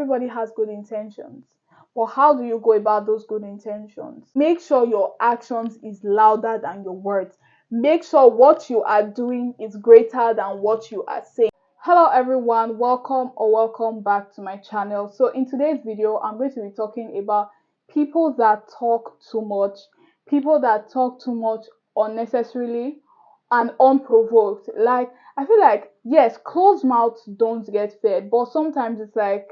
everybody has good intentions. But how do you go about those good intentions? Make sure your actions is louder than your words. Make sure what you are doing is greater than what you are saying. Hello everyone, welcome back to my channel. So in today's video, I'm going to be talking about people that talk too much, people that talk too much unnecessarily and unprovoked. Like, I feel like, yes, closed mouths don't get fed, but sometimes it's like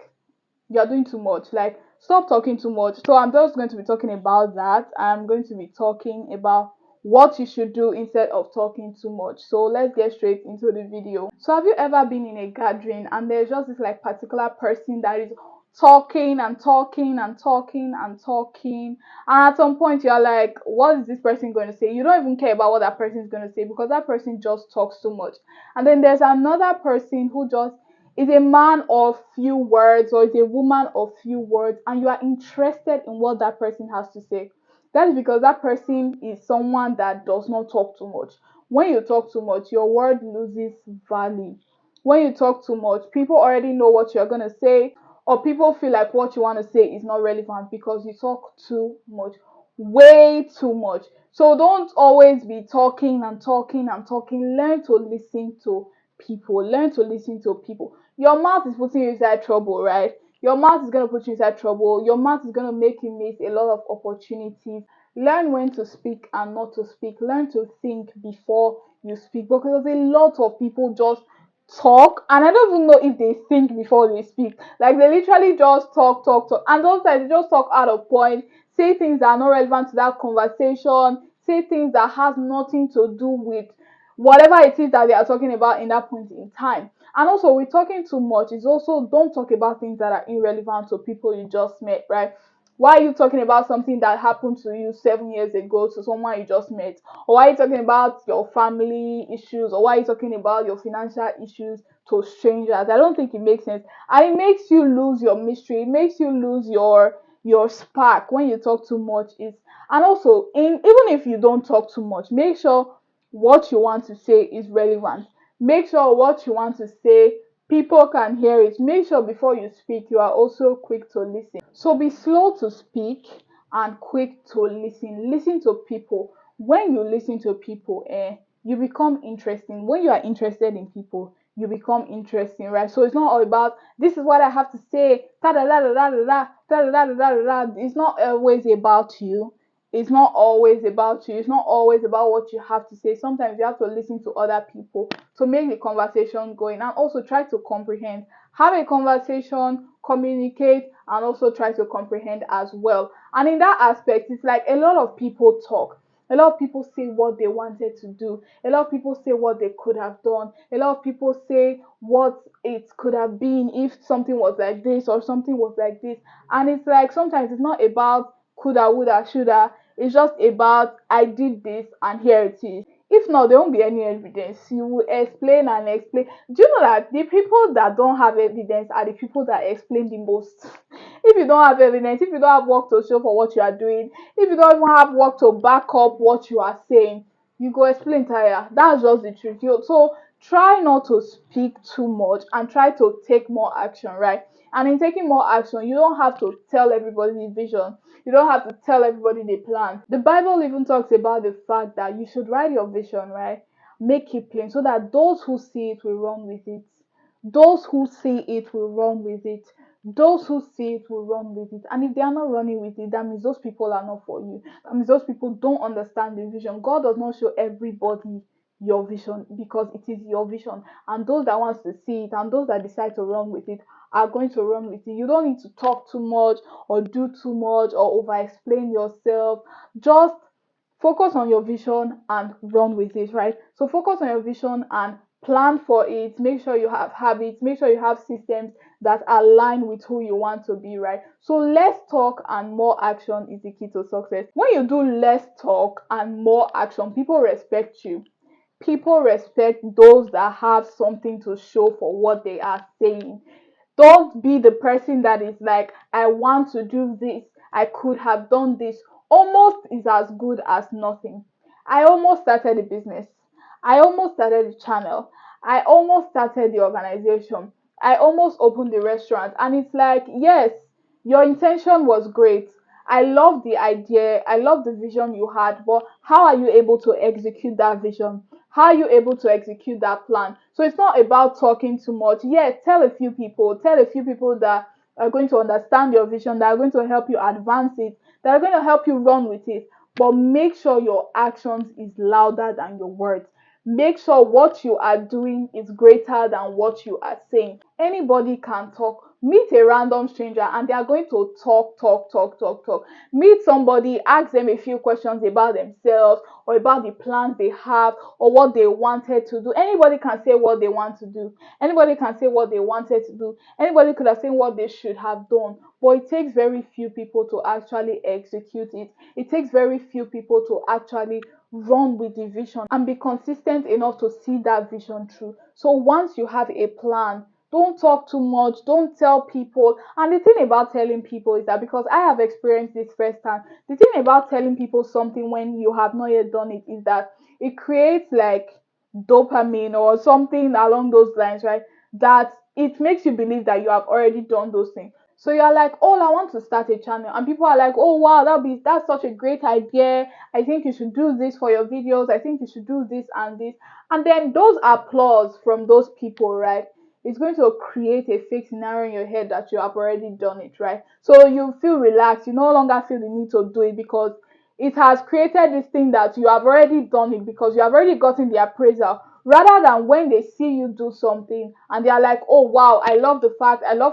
you're doing too much. Like, stop talking too much. So I'm just going to be talking about that. I'm going to be talking about what you should do instead of talking too much. So let's get straight into the video. So have you ever been in a gathering and there's just this like particular person that is talking and talking and talking and talking, and at some point you're like, what is this person going to say? You don't even care about what that person is going to say because that person just talks too much. And then there's another person who just is a man of few words or is a woman of few words, and you are interested in what that person has to say. That is because that person is someone that does not talk too much. When you talk too much, your word loses value. When you talk too much, people already know what you're going to say, or people feel like what you want to say is not relevant because you talk too much, way too much. So don't always be talking and talking and talking. Learn to listen to people. Learn to listen to people. Your mouth is putting you inside trouble, right? Your mouth is going to put you inside trouble. Your mouth is going to make you miss a lot of opportunities. Learn when to speak and not to speak. Learn to think before you speak, because a lot of people just talk, and I don't even know if they think before they speak. Like, they literally just talk, and sometimes they just talk out of point, say things that are not relevant to that conversation, say things that has nothing to do with whatever it is that they are talking about in that point in time. And also, with talking too much, is also don't talk about things that are irrelevant to people you just met, right? Why are you talking about something that happened to you 7 years ago to someone you just met? Or why are you talking about your family issues? Or why are you talking about your financial issues to strangers? I don't think it makes sense. And it makes you lose your mystery. It makes you lose your spark when you talk too much. And also, even if you don't talk too much, make sure what you want to say is relevant. Make sure what you want to say, people can hear it. Make sure before you speak, you are also quick to listen. So be slow to speak and quick to listen. Listen to people. When you listen to people, you become interesting. When you are interested in people, you become interesting, right? So it's not all about this is what I have to say. Da da da da da da da da da da da. It's not always about you. It's not always about you. It's not always about what you have to say. Sometimes you have to listen to other people to make the conversation going, and also try to comprehend. Have a conversation, communicate, and also try to comprehend as well. And in that aspect, it's like a lot of people talk. A lot of people say what they wanted to do. A lot of people say what they could have done. A lot of people say what it could have been if something was like this or something was like this. And it's like sometimes it's not about coulda, woulda, shoulda. It's just about I did this and here it is. If not, there won't be any evidence. You will explain and explain. Do you know that the people that don't have evidence are the people that explain the most? If you don't have evidence, if you don't have work to show for what you are doing, if you don't even have work to back up what you are saying, you go explain tire. That's just the truth. So try not to speak too much and try to take more action, right? And in taking more action, you don't have to tell everybody the vision. You don't have to tell everybody the plan. The Bible even talks about the fact that you should write your vision, right? Make it plain so that those who see it will run with it. Those who see it will run with it. Those who see it will run with it. And if they are not running with it, that means those people are not for you. That means those people don't understand the vision. God does not show everybody your vision because it is your vision. And those that wants to see it and those that decide to run with it are going to run with it. You don't need to talk too much or do too much or over explain yourself. Just focus on your vision and run with it, right? So focus on your vision and plan for it. Make sure you have habits, make sure you have systems that align with who you want to be, right? So less talk and more action is the key to success. When you do less talk and more action, people respect you. People respect those that have something to show for what they are saying. Don't be the person that is like, I want to do this, I could have done this. Almost is as good as nothing. I almost started a business. I almost started a channel. I almost started the organization. I almost opened the restaurant. And it's like, yes, your intention was great. I love the idea. I love the vision you had, but how are you able to execute that vision? How are you able to execute that plan? So it's not about talking too much. Yes, tell a few people that are going to understand your vision, that are going to help you advance it, that are going to help you run with it. But make sure your actions is louder than your words. Make sure what you are doing is greater than what you are saying. Anybody can talk. Meet a random stranger and they are going to talk. Meet somebody, ask them a few questions about themselves or about the plans they have or what they wanted to do. Anybody can say what they want to do. Anybody can say what they wanted to do. Anybody could have said what they should have done. But it takes very few people to actually execute it. It takes very few people to actually run with the vision and be consistent enough to see that vision through. So once you have a plan, don't talk too much, don't tell people. And the thing about telling people is that, because I have experienced this firsthand, the thing about telling people something when you have not yet done it is that it creates like dopamine or something along those lines, right? That it makes you believe that you have already done those things. So you're like, oh, I want to start a channel, and people are like, oh wow, that's such a great idea. I think you should do this for your videos. I think you should do this and this. And then those applause from those people, right? It's going to create a fake scenario in your head that you have already done it, right? So you feel relaxed. You no longer feel the need to do it because it has created this thing that you have already done it, because you have already gotten the appraisal, rather than when they see you do something and they are like, oh wow, I love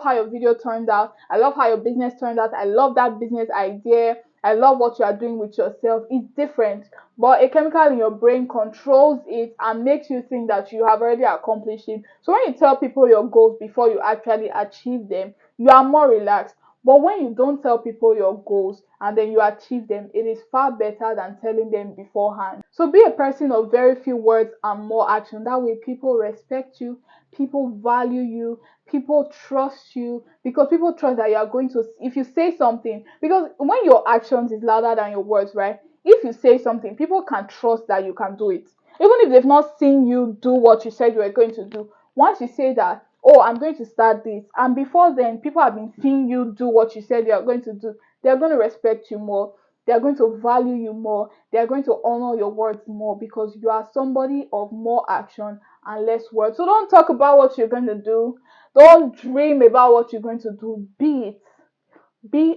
how your video turned out, I love how your business turned out, I love that business idea, I love what you are doing with yourself. It's different, but a chemical in your brain controls it and makes you think that you have already accomplished it. So when you tell people your goals before you actually achieve them, you are more relaxed. But when you don't tell people your goals and then you achieve them, it is far better than telling them beforehand. So be a person of very few words and more action. That way people respect you, people value you, people trust you, because people trust that you are going to, if you say something, because when your actions is louder than your words, right? If you say something, people can trust that you can do it. Even if they've not seen you do what you said you were going to do. Once you say that, oh, I'm going to start this, and before then people have been seeing you do what you said you are going to do, they're going to respect you more, they're going to value you more, they're going to honor your words more, because you are somebody of more action and less words. So don't talk about what you're going to do, don't dream about what you're going to do. Be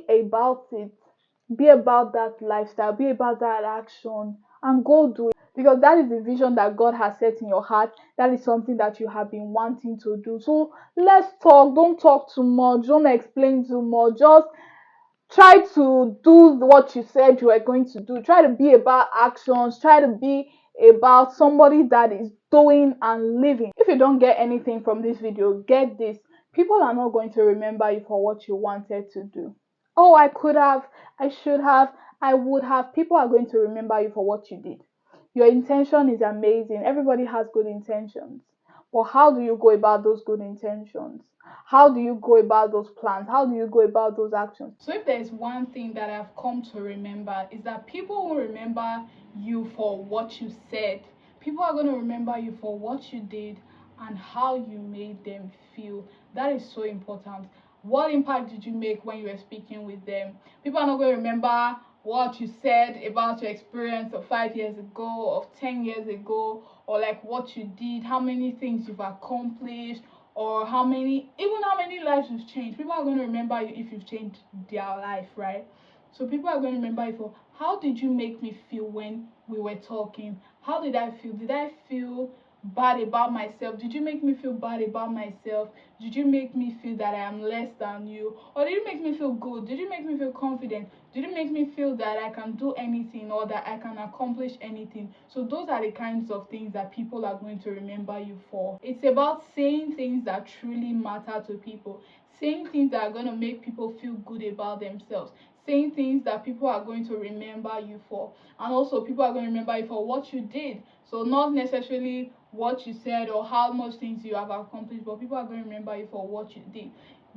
about it, be about that lifestyle, be about that action, and go do it, because that is the vision that God has set in your heart. That is something that you have been wanting to do. So let's talk. Don't talk too much. Don't explain too much. Just try to do what you said you were going to do. Try to be about actions. Try to be about somebody that is doing and living. If you don't get anything from this video, get this. People are not going to remember you for what you wanted to do. Oh, I could have, I should have, I would have. People are going to remember you for what you did. Your intention is amazing. Everybody has good intentions. But how do you go about those good intentions? How do you go about those plans? How do you go about those actions? So if there's one thing that I've come to remember, is that people will remember you for what you said. People are going to remember you for what you did and how you made them feel. That is so important. What impact did you make when you were speaking with them? People are not going to remember what you said about your experience of 5 years ago, of 10 years ago, or like what you did, how many things you've accomplished, or even how many lives you've changed. People are going to remember you if you've changed their life, right? So people are going to remember you for, how did you make me feel when we were talking? How did I feel? Did I feel bad about myself? Did you make me feel bad about myself? Did you make me feel that I am less than you? Or did you make me feel good? Did you make me feel confident? Did you make me feel that I can do anything or that I can accomplish anything? So those are the kinds of things that people are going to remember you for. It's about saying things that truly matter to people, saying things that are going to make people feel good about themselves, saying things that people are going to remember you for. And also people are going to remember you for what you did. So not necessarily what you said or how much things you have accomplished, but people are going to remember you for what you did.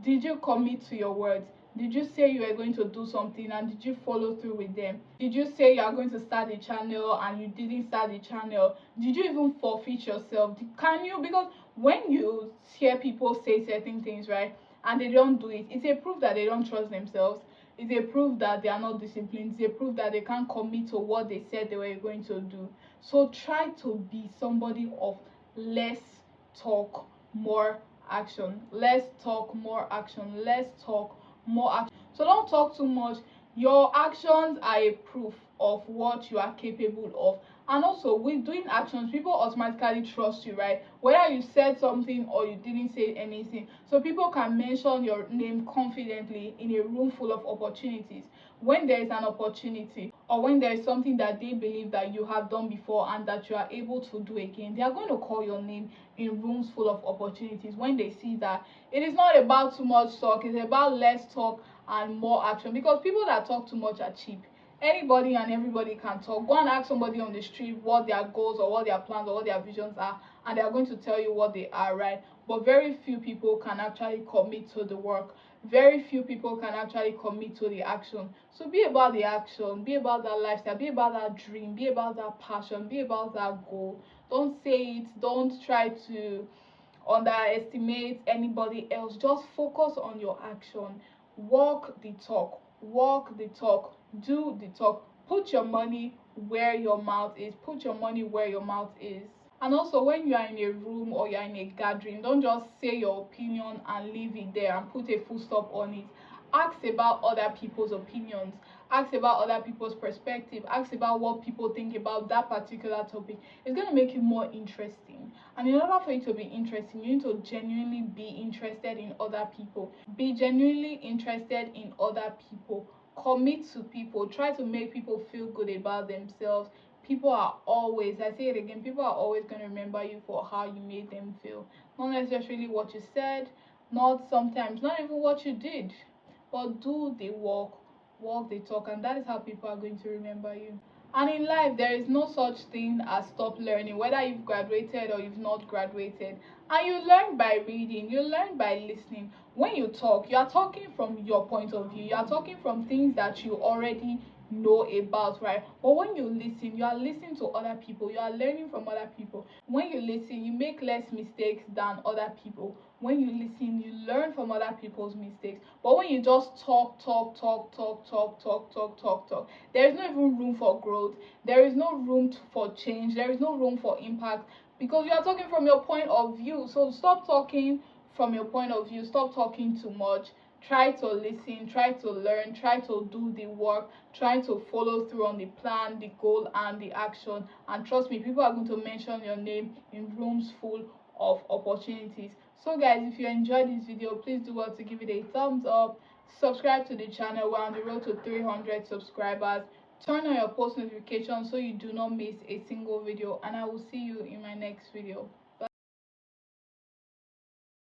Did you commit to your words? Did you say you were going to do something and did you follow through with them? Did you say you are going to start a channel and you didn't start the channel? Did you even forfeit yourself? Can you? Because When you hear people say certain things, right, and they don't do it, it's a proof that they don't trust themselves. It's a proof that they are not disciplined. It's a proof that they can't commit to what they said they were going to do. So try to be somebody of less talk, more action. Less talk, more action. Less talk, more action. So don't talk too much. Your actions are a proof of what you are capable of. And also, with doing actions, people automatically trust you, right? Whether you said something or you didn't say anything. So people can mention your name confidently in a room full of opportunities. When there is an opportunity, or when there is something that they believe that you have done before and that you are able to do again, they are going to call your name in rooms full of opportunities when they see that it is not about too much talk, it's about less talk and more action. Because people that talk too much are cheap. Anybody and everybody can talk. Go and ask somebody on the street what their goals or what their plans or what their visions are, and they are going to tell you what they are, right? But very few people can actually commit to the work. Very few people can actually commit to the action. So be about the action, be about that lifestyle, be about that dream, be about that passion, be about that goal. Don't say it, don't try to underestimate anybody else. Just focus on your action. Walk the talk, walk the talk, do the talk. Put your money where your mouth is. Put your money where your mouth is. And also, when you are in a room or you're in a gathering, don't just say your opinion and leave it there and put a full stop on it. Ask about other people's opinions, ask about other people's perspective, ask about what people think about that particular topic. It's going to make it more interesting. And in order for it to be interesting, you need to genuinely be interested in other people. Be genuinely interested in other people. Commit to people. Try to make people feel good about themselves. People are always, I say it again, people are always going to remember you for how you made them feel. Not necessarily what you said, not sometimes, not even what you did, but do the work, walk the talk, and that is how people are going to remember you. And in life, there is no such thing as stop learning, whether you've graduated or you've not graduated. And you learn by reading, you learn by listening. When you talk, you are talking from your point of view, you are talking from things that you already know about, right? But when you listen, you are listening to other people, you are learning from other people. When you listen, you make less mistakes than other people. When you listen, you learn from other people's mistakes. But when you just talk, there is no even room for growth. There is no room for change. There is no room for impact because you are talking from your point of view. So stop talking from your point of view. Stop talking too much. Try to listen, try to learn, try to do the work, try to follow through on the plan, the goal, and the action. And trust me, people are going to mention your name in rooms full of opportunities. So guys, if you enjoyed this video, please do well to give it a thumbs up, subscribe to the channel. We're on the road to 300 subscribers. Turn on your post notifications so you do not miss a single video, and I will see you in my next video.